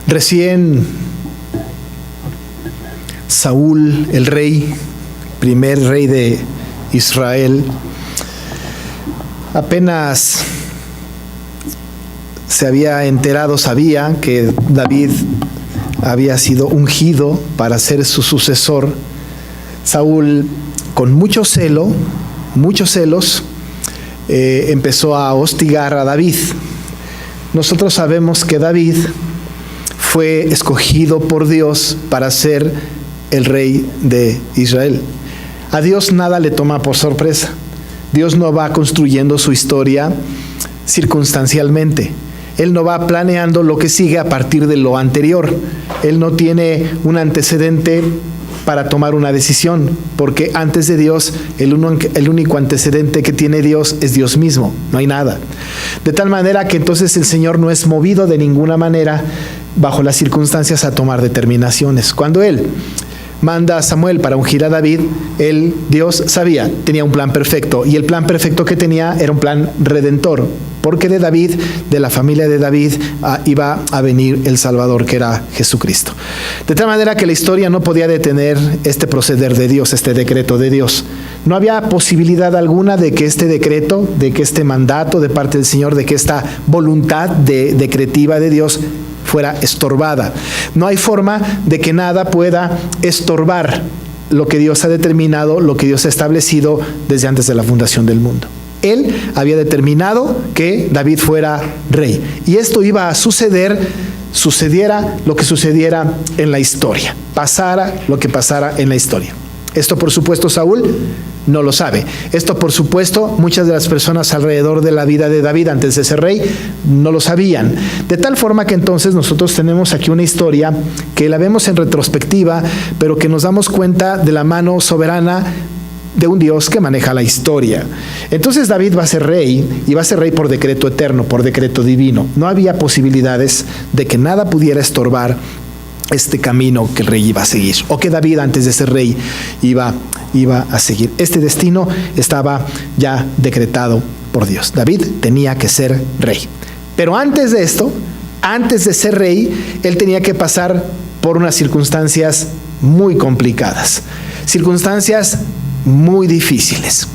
Recién Saúl, el rey, primer rey de Israel, apenas se había enterado, sabía que David había sido ungido para ser su sucesor. Saúl, con muchos celos, empezó a hostigar a David. Nosotros sabemos que David fue escogido por Dios para ser el rey de Israel. A Dios nada le toma por sorpresa. Dios no va construyendo su historia circunstancialmente. Él no va planeando lo que sigue a partir de lo anterior. Él no tiene un antecedente para tomar una decisión, porque antes de Dios, el único antecedente que tiene Dios es Dios mismo, no hay nada. De tal manera que entonces el Señor no es movido de ninguna manera bajo las circunstancias a tomar determinaciones. Cuando Él manda a Samuel para ungir a David, Dios sabía, tenía un plan perfecto, y el plan perfecto que tenía era un plan redentor, porque de David, de la familia de David, iba a venir el Salvador, que era Jesucristo. De tal manera que la historia no podía detener este proceder de Dios, este decreto de Dios. No había posibilidad alguna de que este decreto, de que este mandato de parte del Señor, de que esta voluntad decretiva de Dios fuera estorbada. No hay forma de que nada pueda estorbar lo que Dios ha determinado, lo que Dios ha establecido desde antes de la fundación del mundo. Él había determinado que David fuera rey, y esto iba a sucediera lo que sucediera en la historia, pasara lo que pasara en la historia. Esto, por supuesto, Saúl no lo sabe. Esto, por supuesto, muchas de las personas alrededor de la vida de David antes de ser rey no lo sabían. De tal forma que entonces nosotros tenemos aquí una historia que la vemos en retrospectiva, pero que nos damos cuenta de la mano soberana de un Dios que maneja la historia. Entonces David va a ser rey, y va a ser rey por decreto eterno, por decreto divino. No había posibilidades de que nada pudiera estorbar este camino que el rey iba a seguir, o que David antes de ser rey iba a seguir. Este destino estaba ya decretado por Dios. David tenía que ser rey. Pero antes de esto, antes de ser rey, él tenía que pasar por unas circunstancias muy complicadas, circunstancias muy difíciles,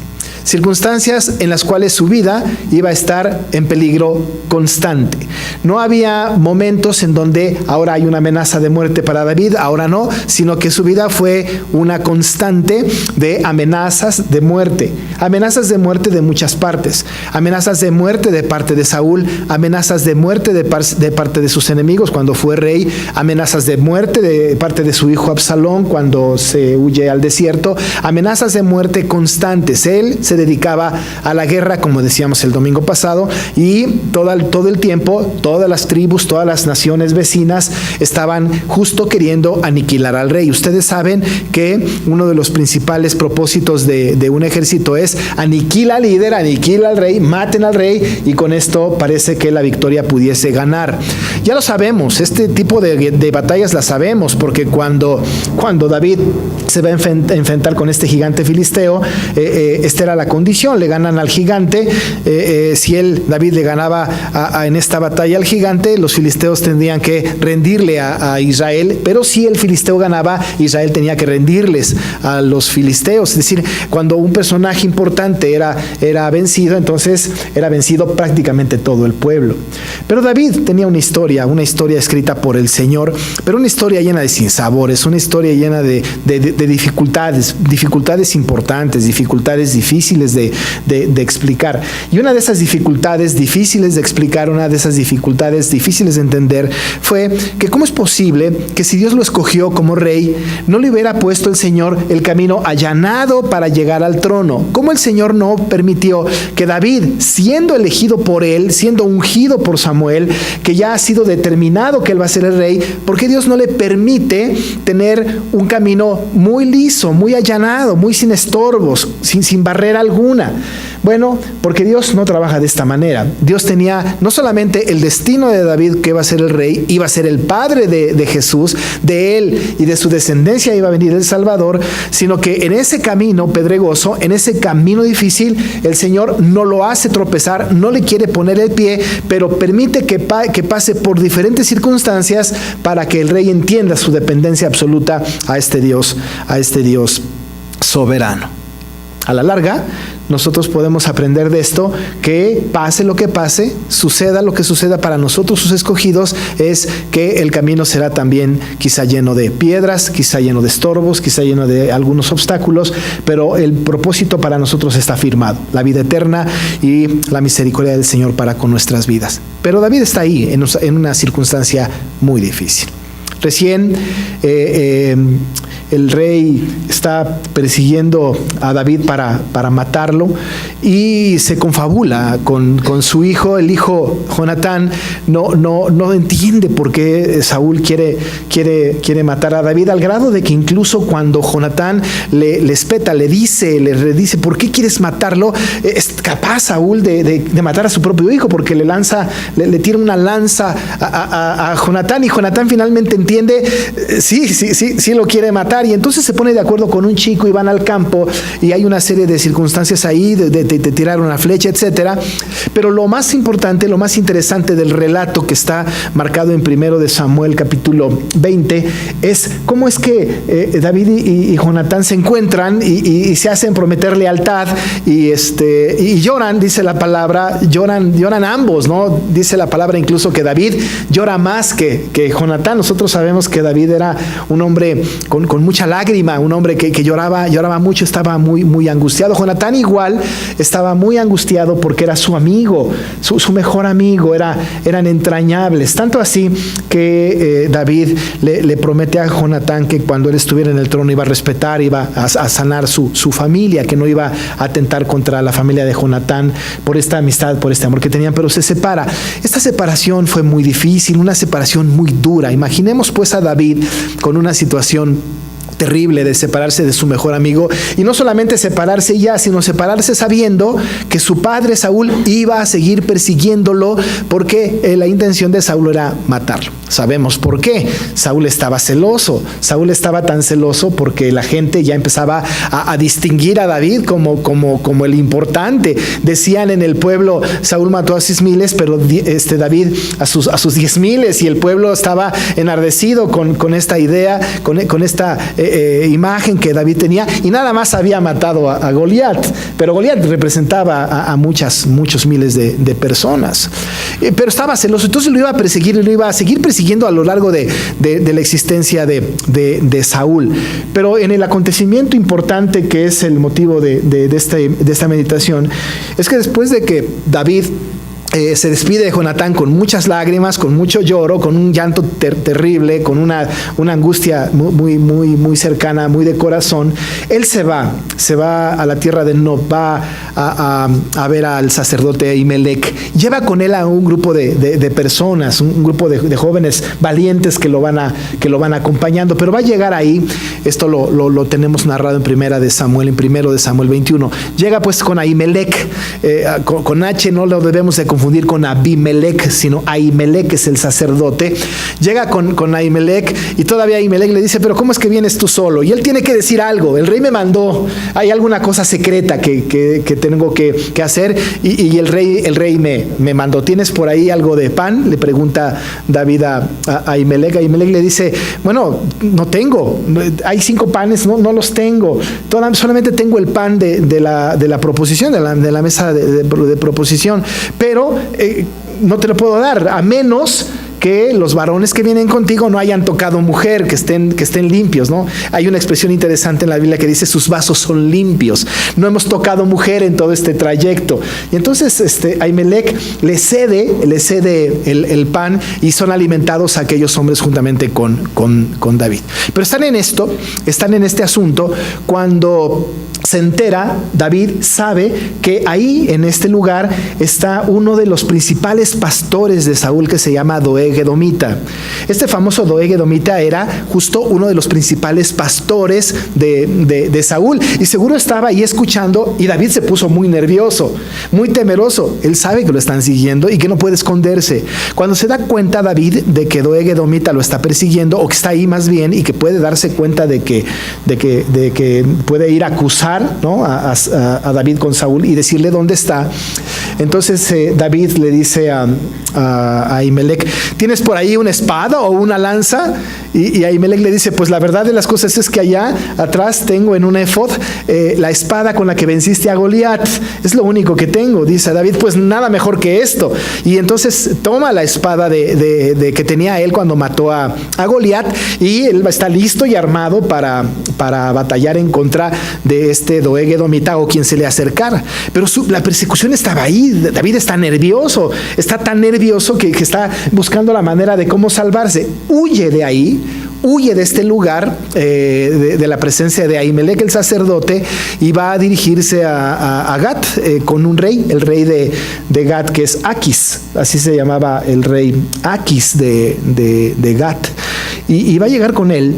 circunstancias en las cuales su vida iba a estar en peligro constante. No había momentos en donde ahora hay una amenaza de muerte para David, ahora no, sino que su vida fue una constante de amenazas de muerte de muchas partes, amenazas de muerte de parte de Saúl, amenazas de muerte de parte de sus enemigos cuando fue rey, amenazas de muerte de parte de su hijo Absalón cuando se huye al desierto, amenazas de muerte constantes. Él se dedicaba a la guerra, como decíamos el domingo pasado, y todo el tiempo, todas las tribus, todas las naciones vecinas estaban justo queriendo aniquilar al rey. Ustedes saben que uno de los principales propósitos de un ejército es aniquila al líder, aniquila al rey, maten al rey, y con esto parece que la victoria pudiese ganar. Ya lo sabemos, este tipo de batallas las sabemos, porque cuando David se va a enfrentar con este gigante filisteo, esta era la condición: le ganan al gigante. Si David le ganaba en esta batalla al gigante, los filisteos tendrían que rendirle a Israel, pero si el filisteo ganaba, Israel tenía que rendirles a los filisteos. Es decir, cuando un personaje importante era vencido, entonces era vencido prácticamente todo el pueblo. Pero David tenía una historia escrita por el Señor, pero una historia llena de sinsabores, una historia llena de dificultades importantes, dificultades difíciles de explicar. Y una de esas dificultades difíciles de explicar, una de esas dificultades difíciles de entender, fue que cómo es posible que si Dios lo escogió como rey, no le hubiera puesto el Señor el camino allanado para llegar al trono. Cómo el Señor no permitió que David, siendo elegido por él, siendo ungido por Samuel, que ya ha sido determinado que él va a ser el rey, ¿por qué Dios no le permite tener un camino muy liso, muy allanado, muy sin estorbos, sin barreras alguna. Bueno, porque Dios no trabaja de esta manera. Dios tenía no solamente el destino de David, que iba a ser el rey, iba a ser el padre de Jesús, de él y de su descendencia iba a venir el Salvador, sino que en ese camino pedregoso, en ese camino difícil, el Señor no lo hace tropezar, no le quiere poner el pie, pero permite que pase por diferentes circunstancias para que el rey entienda su dependencia absoluta a este Dios soberano. A la larga, nosotros podemos aprender de esto, que pase lo que pase, suceda lo que suceda para nosotros, sus escogidos, es que el camino será también quizá lleno de piedras, quizá lleno de estorbos, quizá lleno de algunos obstáculos, pero el propósito para nosotros está firmado, la vida eterna y la misericordia del Señor para con nuestras vidas. Pero David está ahí en una circunstancia muy difícil. Recién el rey está persiguiendo a David para matarlo y se confabula con su hijo. El hijo Jonatán no entiende por qué Saúl quiere matar a David, al grado de que incluso cuando Jonatán le espeta, le dice, ¿por qué quieres matarlo? Es capaz Saúl de matar a su propio hijo, porque le tira una lanza a Jonatán, y Jonatán finalmente entiende, sí lo quiere matar, y entonces se pone de acuerdo con un chico y van al campo, y hay una serie de circunstancias ahí de tirar una flecha, etcétera. Pero lo más importante, lo más interesante del relato que está marcado en 1 de Samuel capítulo 20 es cómo es que David y Jonatán se encuentran y se hacen prometer lealtad, y lloran, dice la palabra, lloran ambos, ¿no? Dice la palabra incluso que David llora más que Jonatán. Nosotros sabemos que David era un hombre con mucha lágrima, un hombre que lloraba mucho, estaba muy angustiado. Jonatán igual estaba muy angustiado porque era su amigo, su mejor amigo, eran entrañables, tanto así que David le promete a Jonatán que cuando él estuviera en el trono iba a respetar, iba a sanar su familia, que no iba a atentar contra la familia de Jonatán por esta amistad, por este amor que tenían, pero se separa. Esta separación fue muy difícil, una separación muy dura. Imaginemos pues a David con una situación terrible de separarse de su mejor amigo, y no solamente separarse ya, sino separarse sabiendo que su padre Saúl iba a seguir persiguiéndolo, porque la intención de Saúl era matarlo. Sabemos por qué. Saúl estaba celoso. Saúl estaba tan celoso porque la gente ya empezaba a distinguir a David como el importante. Decían en el pueblo, Saúl mató a 6,000, pero David a sus 10,000, y el pueblo estaba enardecido con esta idea, con esta imagen que David tenía, y nada más había matado a Goliat, pero Goliat representaba a muchos miles de personas, pero estaba celoso. Entonces lo iba a perseguir, y lo iba a seguir persiguiendo a lo largo de la existencia de Saúl. Pero en el acontecimiento importante, que es el motivo de esta meditación, es que después de que David se despide de Jonatán con muchas lágrimas, con mucho lloro, con un llanto terrible, con una angustia muy cercana, muy de corazón. Él se va a la tierra de Nob, va a ver al sacerdote Ahimelech. Lleva con él a un grupo de personas, un grupo de jóvenes valientes que lo van acompañando, pero va a llegar ahí. Esto lo tenemos narrado en 1 de Samuel 21. Llega pues con Ahimelech, con H, no lo debemos de confundir con Abimelech, sino Ahimelech es el sacerdote. Llega con Ahimelech, y todavía Ahimelech le dice: pero ¿cómo es que vienes tú solo? Y él tiene que decir algo. El rey me mandó, hay alguna cosa secreta que tengo que hacer, y el rey me mandó. ¿Tienes por ahí algo de pan?, le pregunta David a Ahimelech. Ahimelech le dice: bueno, no tengo, hay 5 panes, no los tengo, solamente tengo el pan de la proposición, de la mesa de proposición, pero no te lo puedo dar, a menos que los varones que vienen contigo no hayan tocado mujer, que estén limpios, ¿no? Hay una expresión interesante en la Biblia que dice: sus vasos son limpios. No hemos tocado mujer en todo este trayecto. Y entonces Ahimelech le cede el pan, y son alimentados aquellos hombres juntamente con David. Pero están en este asunto cuando se entera, David sabe que ahí en este lugar está uno de los principales pastores de Saúl, que se llama Doeg Edomita. Este famoso Doeg Edomita era justo uno de los principales pastores de Saúl, y seguro estaba ahí escuchando, y David se puso muy nervioso, muy temeroso. Él sabe que lo están siguiendo y que no puede esconderse. Cuando se da cuenta David de que Doeg Edomita lo está persiguiendo, o que está ahí más bien, y que puede darse cuenta de que puede ir a acusar, ¿no?, a David con Saúl y decirle dónde está. Entonces David le dice a Ahimelech: ¿tienes por ahí una espada o una lanza? Y Ahimelech le dice: pues la verdad de las cosas es que allá atrás tengo en un efod la espada con la que venciste a Goliat. Es lo único que tengo. Dice David: pues nada mejor que esto. Y entonces toma la espada que tenía él cuando mató a Goliat, y él está listo y armado para batallar en contra de este Doeg Edomita o quien se le acercara. Pero la persecución estaba ahí. David está nervioso, está tan nervioso que está buscando la manera de cómo salvarse. Huye de ahí, huye de este lugar, de la presencia de Ahimelech, el sacerdote, y va a dirigirse a Gat con un rey, el rey de Gat, que es Aquis. Así se llamaba el rey Aquis de Gat. Y va a llegar con él.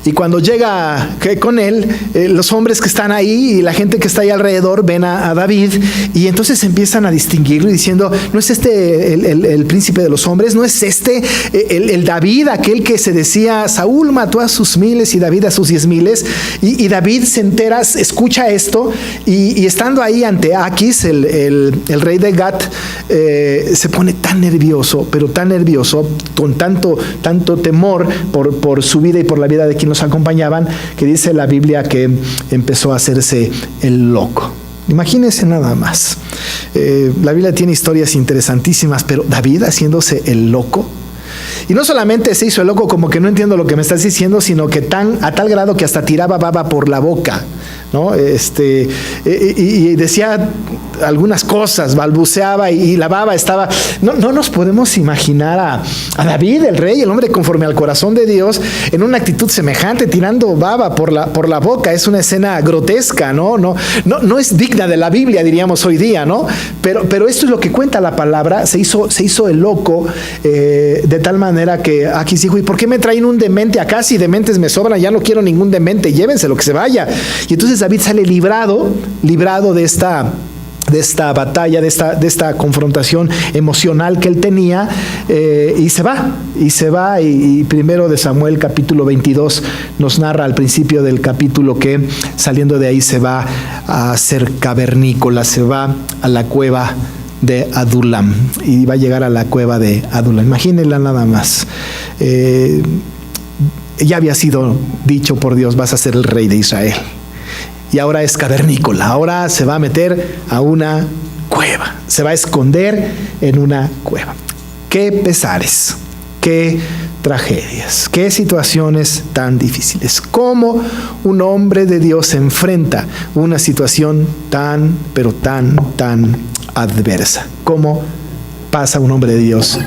Y cuando llega con él, los hombres que están ahí y la gente que está ahí alrededor ven a David, y entonces empiezan a distinguirlo diciendo: ¿no es este el príncipe de los hombres? ¿No es este el David, aquel que se decía Saúl mató a sus miles y David a sus 10,000? Y David se entera, escucha esto, y estando ahí ante Aquis, el rey de Gat, se pone tan nervioso, pero tan nervioso, con tanto temor por su vida y por la vida de quien nos acompañaban, que dice la Biblia que empezó a hacerse el loco. Imagínense nada más. La Biblia tiene historias interesantísimas, pero David haciéndose el loco. Y no solamente se hizo el loco como que no entiendo lo que me estás diciendo, sino que a tal grado que hasta tiraba baba por la boca, ¿no? Y decía algunas cosas, balbuceaba, y la baba estaba... No nos podemos imaginar a David, el rey, el hombre conforme al corazón de Dios, en una actitud semejante, tirando baba por la boca. Es una escena grotesca, no es digna de la Biblia, diríamos hoy día, ¿no? Pero esto es lo que cuenta la palabra. Se hizo el loco, de tal manera que Aquis dijo: ¿y por qué me traen un demente acá? Si dementes me sobran, ya no quiero ningún demente, llévenselo, que se vaya. Y entonces David sale librado de esta batalla, de esta confrontación emocional que él tenía, y se va. Y primero de Samuel capítulo 22 nos narra al principio del capítulo que saliendo de ahí se va a hacer cavernícola, se va a la cueva de Adulam, y va a llegar a la cueva de Adulam. Imagínenla nada más. Ya había sido dicho por Dios: vas a ser el rey de Israel. Y ahora es cavernícola, ahora se va a meter a una cueva, se va a esconder en una cueva. Qué pesares, qué tragedias, qué situaciones tan difíciles. Cómo un hombre de Dios se enfrenta una situación tan, pero tan adversa. Cómo pasa un hombre de Dios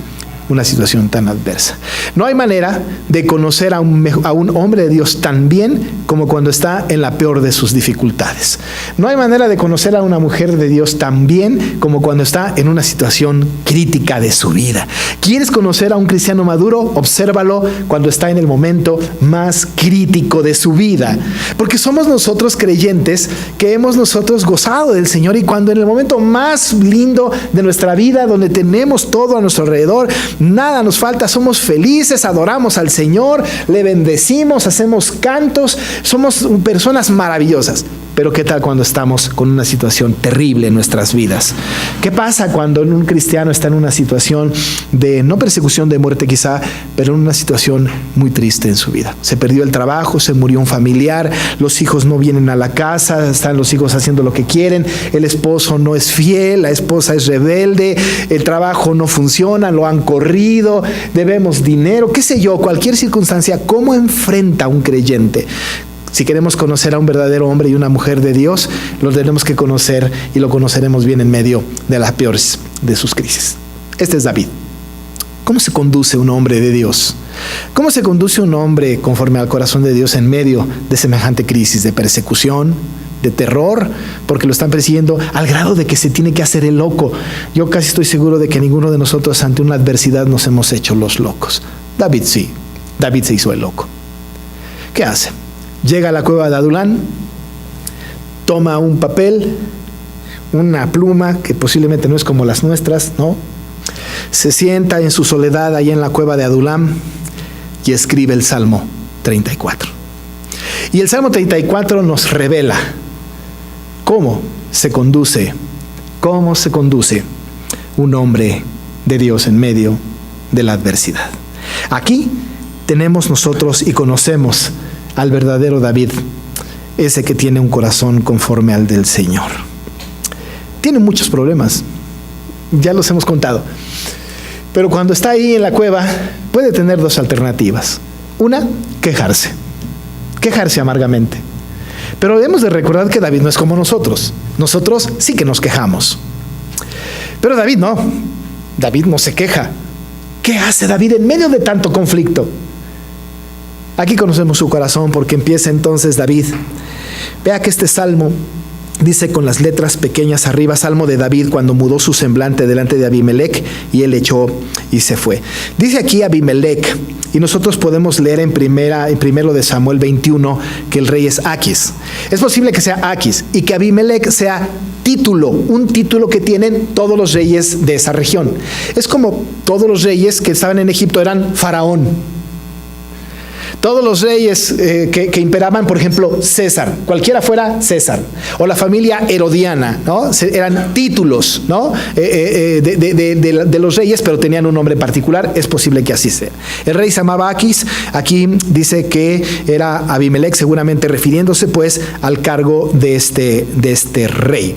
una situación tan adversa. No hay manera de conocer a un hombre de Dios tan bien como cuando está en la peor de sus dificultades. No hay manera de conocer a una mujer de Dios tan bien como cuando está en una situación crítica de su vida. ¿Quieres conocer a un cristiano maduro? Obsérvalo cuando está en el momento más crítico de su vida. Porque somos nosotros creyentes que hemos nosotros gozado del Señor, y cuando en el momento más lindo de nuestra vida, donde tenemos todo a nuestro alrededor, nada nos falta, somos felices, adoramos al Señor, le bendecimos, hacemos cantos, somos personas maravillosas. Pero ¿qué tal cuando estamos con una situación terrible en nuestras vidas? ¿Qué pasa cuando un cristiano está en una situación de, no persecución, de muerte quizá, pero en una situación muy triste en su vida? Se perdió el trabajo, se murió un familiar, los hijos no vienen a la casa, están los hijos haciendo lo que quieren, el esposo no es fiel, la esposa es rebelde, el trabajo no funciona, lo han corrido, debemos dinero, qué sé yo, cualquier circunstancia. ¿Cómo enfrenta un creyente? Si queremos conocer a un verdadero hombre y una mujer de Dios, lo tenemos que conocer, y lo conoceremos bien en medio de las peores de sus crisis. Este es David. ¿Cómo se conduce un hombre de Dios? ¿Cómo se conduce un hombre conforme al corazón de Dios en medio de semejante crisis de persecución, de terror, porque lo están persiguiendo al grado de que se tiene que hacer el loco. Yo casi estoy seguro de que ninguno de nosotros ante una adversidad nos hemos hecho los locos. David sí, David se hizo el loco. ¿Qué hace? Llega a la cueva de Adulán, toma un papel, una pluma que posiblemente no es como las nuestras, ¿no? Se sienta en su soledad ahí en la cueva de Adulán y escribe el Salmo 34. Y el Salmo 34 nos revela cómo se conduce un hombre de Dios en medio de la adversidad. Aquí tenemos nosotros y conocemos al verdadero David, ese que tiene un corazón conforme al del Señor. Tiene muchos problemas, ya los hemos contado, pero cuando está ahí en la cueva puede tener dos alternativas. Una, quejarse amargamente. Pero debemos de recordar que David no es como nosotros. Nosotros sí que nos quejamos. Pero David no se queja. ¿Qué hace David en medio de tanto conflicto? Aquí conocemos su corazón, porque empieza entonces David. Vea que este salmo dice con las letras pequeñas arriba, Salmo de David cuando mudó su semblante delante de Abimelec y él echó y se fue. Dice aquí Abimelec, y nosotros podemos leer en primero de Samuel 21 que el rey es Aquis. Es posible que sea Aquis y que Abimelec sea un título que tienen todos los reyes de esa región. Es como todos los reyes que estaban en Egipto eran faraón. Todos los reyes que imperaban, por ejemplo, César, cualquiera fuera César, o la familia herodiana, ¿no? Eran títulos, ¿no? de los reyes, pero tenían un nombre particular. Es posible que así sea. El rey se llamaba Aquis. Aquí dice que era Abimelec, seguramente refiriéndose pues al cargo de este rey,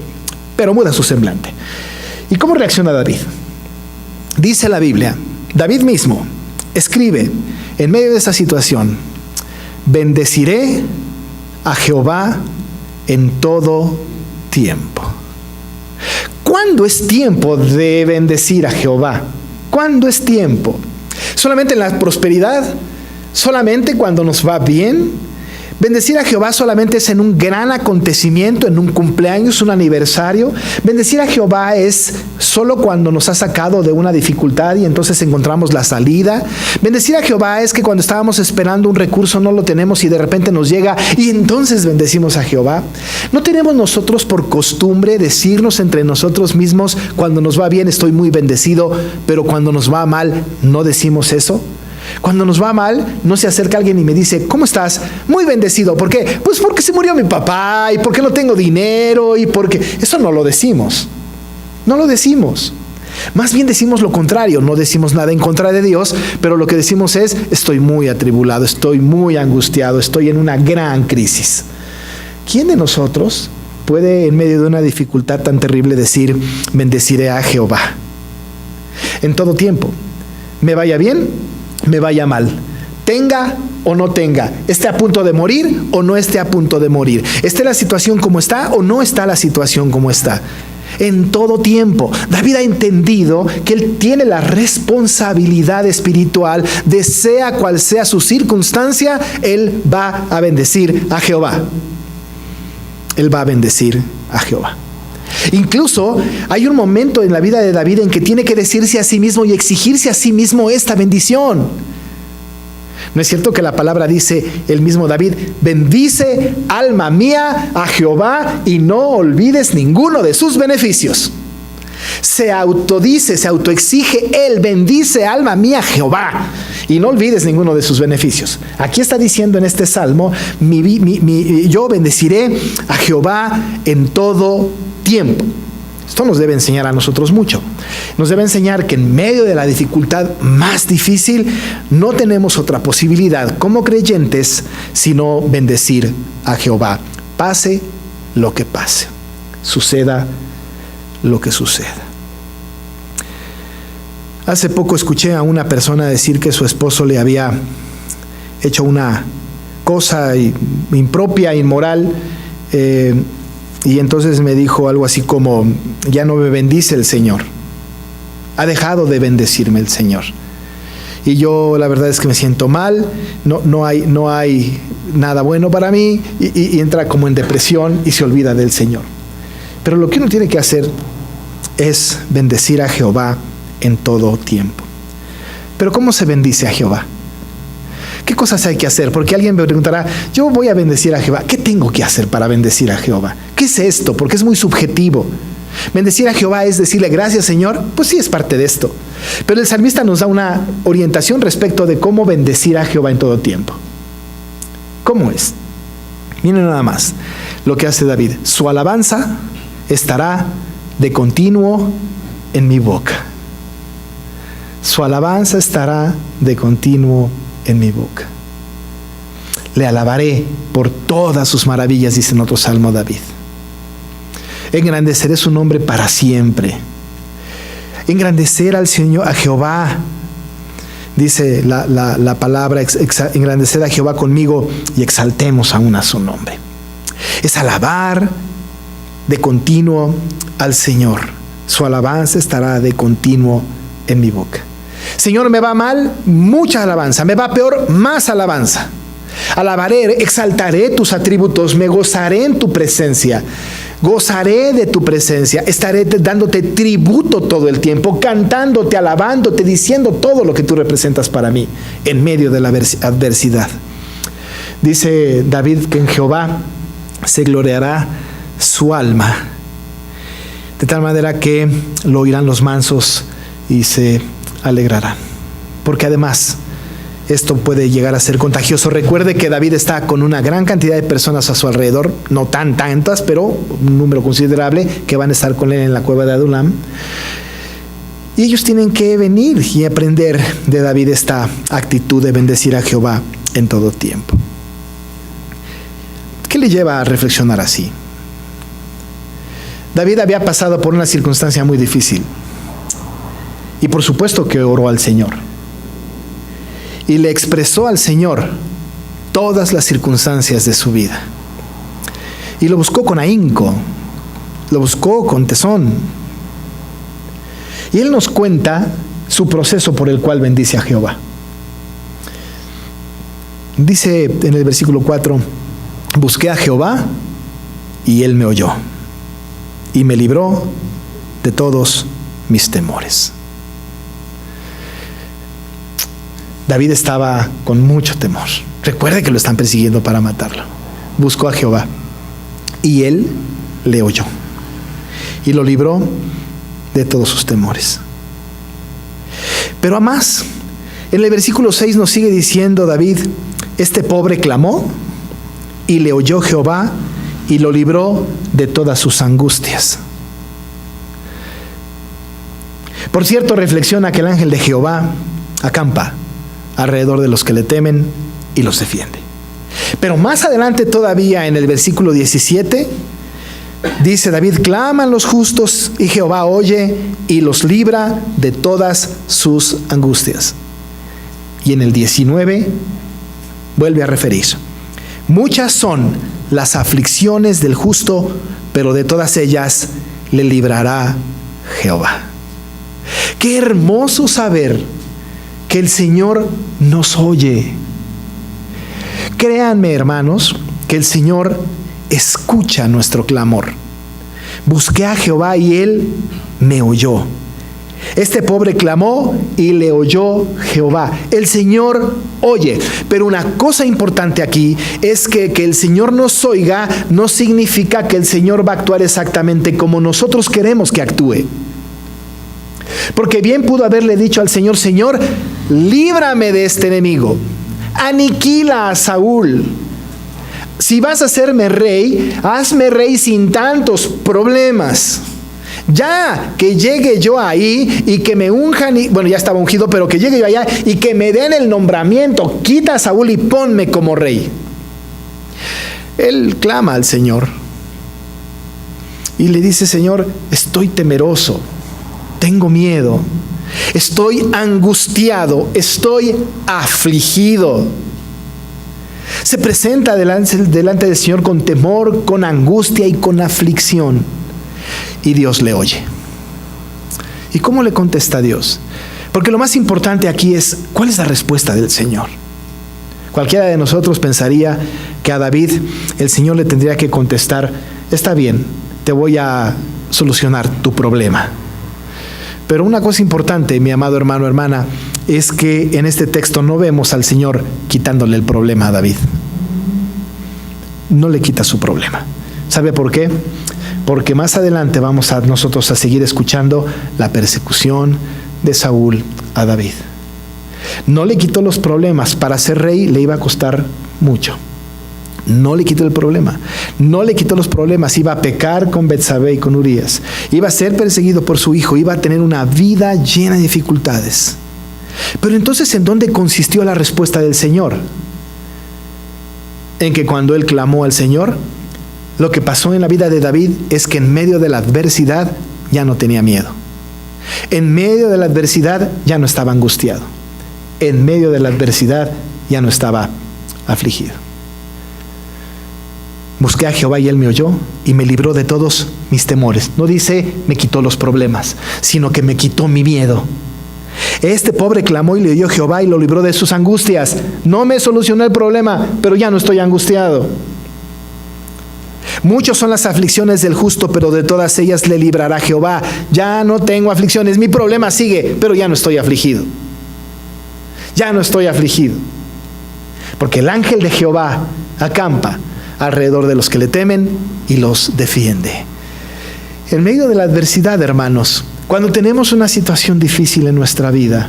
pero muda su semblante. ¿Y cómo reacciona David? Dice la Biblia, David mismo escribe en medio de esa situación: bendeciré a Jehová en todo tiempo. ¿Cuándo es tiempo de bendecir a Jehová? ¿Cuándo es tiempo? ¿Solamente en la prosperidad? ¿Solamente cuando nos va bien? Bendecir a Jehová solamente es en un gran acontecimiento, en un cumpleaños, un aniversario. Bendecir a Jehová es solo cuando nos ha sacado de una dificultad y entonces encontramos la salida. Bendecir a Jehová es que cuando estábamos esperando un recurso no lo tenemos y de repente nos llega y entonces bendecimos a Jehová. ¿No tenemos nosotros por costumbre decirnos entre nosotros mismos, cuando nos va bien estoy muy bendecido, pero cuando nos va mal no decimos eso? Cuando nos va mal, no se acerca alguien y me dice, ¿cómo estás? Muy bendecido. ¿Por qué? Pues porque se murió mi papá, y porque no tengo dinero, y porque... Eso no lo decimos. No lo decimos. Más bien decimos lo contrario. No decimos nada en contra de Dios, pero lo que decimos es, estoy muy atribulado, estoy muy angustiado, estoy en una gran crisis. ¿Quién de nosotros puede, en medio de una dificultad tan terrible, decir, bendeciré a Jehová en todo tiempo? Me vaya bien, me vaya mal, tenga o no tenga, esté a punto de morir o no esté a punto de morir, esté la situación como está o no está la situación como está. En todo tiempo, David ha entendido que él tiene la responsabilidad espiritual de sea cual sea su circunstancia, él va a bendecir a Jehová. Él va a bendecir a Jehová. Incluso hay un momento en la vida de David en que tiene que decirse a sí mismo y exigirse a sí mismo esta bendición. ¿No es cierto que la palabra dice, el mismo David, bendice alma mía a Jehová y no olvides ninguno de sus beneficios? Se autodice, se autoexige él, bendice alma mía a Jehová y no olvides ninguno de sus beneficios. Aquí está diciendo en este salmo, yo bendeciré a Jehová en todo tiempo. Esto nos debe enseñar a nosotros mucho. Nos debe enseñar que en medio de la dificultad más difícil no tenemos otra posibilidad como creyentes sino bendecir a Jehová. Pase lo que pase, suceda lo que suceda. Hace poco escuché a una persona decir que su esposo le había hecho una cosa impropia, inmoral, y entonces me dijo algo así como, ya no me bendice el Señor, ha dejado de bendecirme el Señor. y yo la verdad es que me siento mal, no hay nada bueno para mí, y entra como en depresión y se olvida del Señor. Pero lo que uno tiene que hacer es bendecir a Jehová en todo tiempo. Pero ¿cómo se bendice a Jehová? ¿Qué cosas hay que hacer? Porque alguien me preguntará, yo voy a bendecir a Jehová. ¿Qué tengo que hacer para bendecir a Jehová? ¿Qué es esto? Porque es muy subjetivo. Bendecir a Jehová es decirle gracias, Señor. Pues sí, es parte de esto. Pero el salmista nos da una orientación respecto de cómo bendecir a Jehová en todo tiempo. ¿Cómo es? Miren nada más lo que hace David. Su alabanza estará de continuo en mi boca. Su alabanza estará de continuo en mi boca. Le alabaré por todas sus maravillas, dice en otro salmo David. Engrandeceré su nombre para siempre. Engrandecer al Señor, a Jehová. Dice la palabra, engrandecer a Jehová conmigo y exaltemos aún a su nombre. Es alabar de continuo al Señor. Su alabanza estará de continuo en mi boca. Señor, me va mal, mucha alabanza. Me va peor, más alabanza. Alabaré, exaltaré tus atributos, me gozaré en tu presencia. Gozaré de tu presencia, estaré dándote tributo todo el tiempo, cantándote, alabándote, diciendo todo lo que tú representas para mí en medio de la adversidad. Dice David que en Jehová se gloriará su alma, de tal manera que lo oirán los mansos y se alegrarán. Porque además esto puede llegar a ser contagioso. Recuerde que David está con una gran cantidad de personas a su alrededor, no tantas, pero un número considerable que van a estar con él en la cueva de Adulam. Y ellos tienen que venir y aprender de David esta actitud de bendecir a Jehová en todo tiempo. ¿Qué le lleva a reflexionar así? David había pasado por una circunstancia muy difícil. Y por supuesto que oró al Señor. Y le expresó al Señor todas las circunstancias de su vida. Y lo buscó con ahínco, lo buscó con tesón. Y él nos cuenta su proceso por el cual bendice a Jehová. Dice en el versículo 4, busqué a Jehová y él me oyó y me libró de todos mis temores. David estaba con mucho temor. Recuerde que lo están persiguiendo para matarlo. Buscó a Jehová y él le oyó y lo libró de todos sus temores. Pero a más, en el versículo 6 nos sigue diciendo David, este pobre clamó y le oyó Jehová y lo libró de todas sus angustias. Por cierto, reflexiona que el ángel de Jehová acampa alrededor de los que le temen y los defiende. Pero más adelante todavía en el versículo 17 dice David, claman los justos y Jehová oye y los libra de todas sus angustias. Y en el 19 vuelve a referir, muchas son las aflicciones del justo, pero de todas ellas le librará Jehová. Qué hermoso saber que el Señor nos oye. Créanme, hermanos, que el Señor escucha nuestro clamor. Busqué a Jehová y él me oyó. Este pobre clamó y le oyó Jehová. El Señor oye. Pero una cosa importante aquí es que el Señor nos oiga no significa que el Señor va a actuar exactamente como nosotros queremos que actúe. Porque bien pudo haberle dicho al Señor, Señor, líbrame de este enemigo. Aniquila a Saúl. Si vas a hacerme rey, hazme rey sin tantos problemas. Ya que llegue yo ahí y que me unjan, bueno, ya estaba ungido, pero que llegue yo allá y que me den el nombramiento, quita a Saúl y ponme como rey. Él clama al Señor y le dice, Señor, estoy temeroso, tengo miedo, estoy angustiado, estoy afligido. Se presenta delante del Señor con temor, con angustia y con aflicción. Y Dios le oye. ¿Y cómo le contesta Dios? Porque lo más importante aquí es, ¿cuál es la respuesta del Señor? Cualquiera de nosotros pensaría que a David el Señor le tendría que contestar, está bien, te voy a solucionar tu problema. Pero una cosa importante, mi amado hermano, hermana, es que en este texto no vemos al Señor quitándole el problema a David. No le quita su problema. ¿Sabe por qué? Porque más adelante vamos a nosotros a seguir escuchando la persecución de Saúl a David. No le quitó los problemas. Para ser rey le iba a costar mucho. No le quitó el problema. No le quitó los problemas. Iba a pecar con Betsabé y con Urías. Iba a ser perseguido por su hijo. Iba a tener una vida llena de dificultades. Pero entonces, ¿en dónde consistió la respuesta del Señor? En que cuando él clamó al Señor, lo que pasó en la vida de David es que en medio de la adversidad ya no tenía miedo. En medio de la adversidad ya no estaba angustiado. En medio de la adversidad ya no estaba afligido. Busqué a Jehová y él me oyó y me libró de todos mis temores. No dice me quitó los problemas, sino que me quitó mi miedo. Este pobre clamó y le oyó Jehová y lo libró de sus angustias. No me solucionó el problema, pero ya no estoy angustiado. Muchos son las aflicciones del justo, pero de todas ellas le librará Jehová. Ya no tengo aflicciones, mi problema sigue, pero ya no estoy afligido. Ya no estoy afligido. Porque el ángel de Jehová acampa alrededor de los que le temen y los defiende. En medio de la adversidad, hermanos, cuando tenemos una situación difícil en nuestra vida,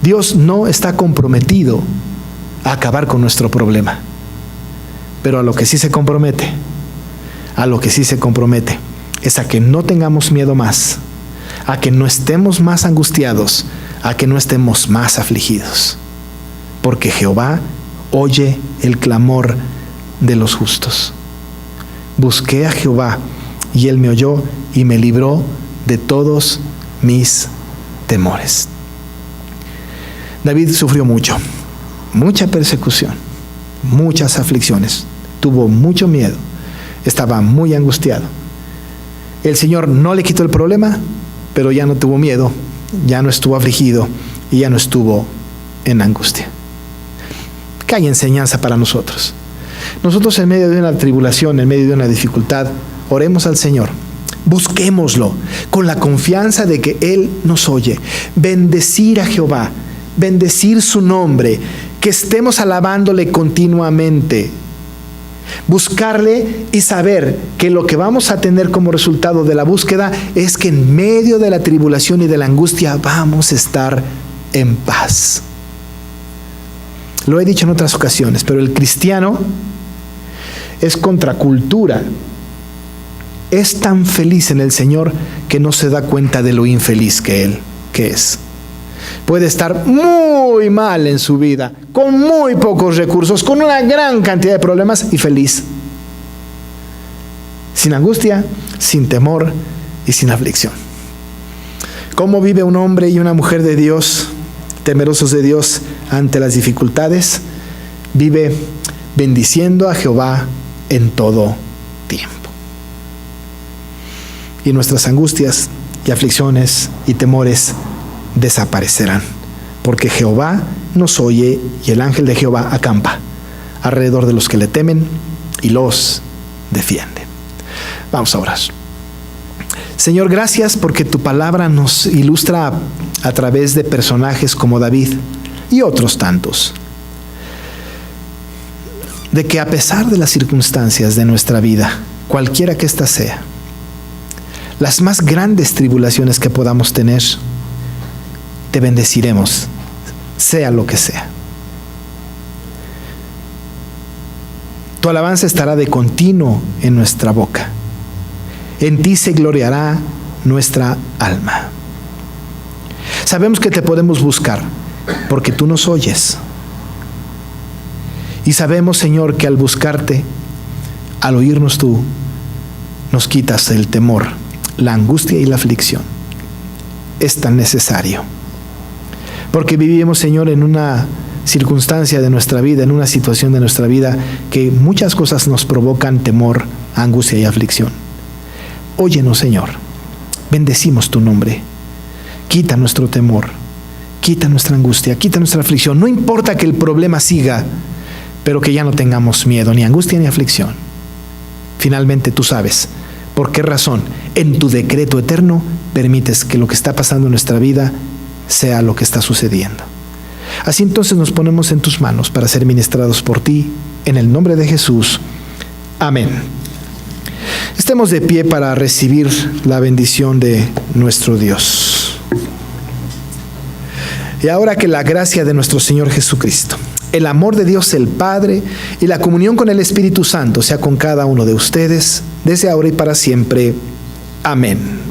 Dios no está comprometido a acabar con nuestro problema. Pero a lo que sí se compromete, es a que no tengamos miedo más, a que no estemos más angustiados, a que no estemos más afligidos. Porque Jehová oye el clamor de los justos. Busqué a Jehová y él me oyó y me libró de todos mis temores. David sufrió mucho, mucha persecución, muchas aflicciones, tuvo mucho miedo, estaba muy angustiado. El Señor no le quitó el problema, pero ya no tuvo miedo, ya no estuvo afligido y ya no estuvo en angustia. ¿Qué hay enseñanza para nosotros? Nosotros en medio de una tribulación, en medio de una dificultad, oremos al Señor. Busquémoslo con la confianza de que Él nos oye. Bendecir a Jehová, bendecir su nombre, que estemos alabándole continuamente. Buscarle y saber que lo que vamos a tener como resultado de la búsqueda es que en medio de la tribulación y de la angustia vamos a estar en paz. Lo he dicho en otras ocasiones, pero el cristiano es contracultura. Es tan feliz en el Señor que no se da cuenta de lo infeliz que es. Puede estar muy mal en su vida, con muy pocos recursos, con una gran cantidad de problemas y feliz. Sin angustia, sin temor y sin aflicción. ¿Cómo vive un hombre y una mujer de Dios, temerosos de Dios ante las dificultades? Vive bendiciendo a Jehová en todo tiempo. Y nuestras angustias y aflicciones y temores desaparecerán, porque Jehová nos oye y el ángel de Jehová acampa alrededor de los que le temen y los defiende. Vamos a orar. Señor, gracias porque tu palabra nos ilustra a través de personajes como David y otros tantos, de que a pesar de las circunstancias de nuestra vida, cualquiera que ésta sea, las más grandes tribulaciones que podamos tener, te bendeciremos, sea lo que sea. Tu alabanza estará de continuo en nuestra boca. En ti se gloriará nuestra alma. Sabemos que te podemos buscar porque tú nos oyes. Y sabemos, Señor, que al buscarte, al oírnos tú, nos quitas el temor, la angustia y la aflicción. Es tan necesario. Porque vivimos, Señor, en una circunstancia de nuestra vida, en una situación de nuestra vida, que muchas cosas nos provocan temor, angustia y aflicción. Óyenos, Señor. Bendecimos tu nombre. Quita nuestro temor. quita nuestra angustia, quita nuestra aflicción. No importa que el problema siga, pero que ya no tengamos miedo, ni angustia, ni aflicción. Finalmente tú sabes por qué razón en tu decreto eterno permites que lo que está pasando en nuestra vida sea lo que está sucediendo. Así entonces nos ponemos en tus manos para ser ministrados por ti, en el nombre de Jesús. Amén. Estemos de pie para recibir la bendición de nuestro Dios. Y ahora que la gracia de nuestro Señor Jesucristo, el amor de Dios el Padre y la comunión con el Espíritu Santo sea con cada uno de ustedes, desde ahora y para siempre. Amén.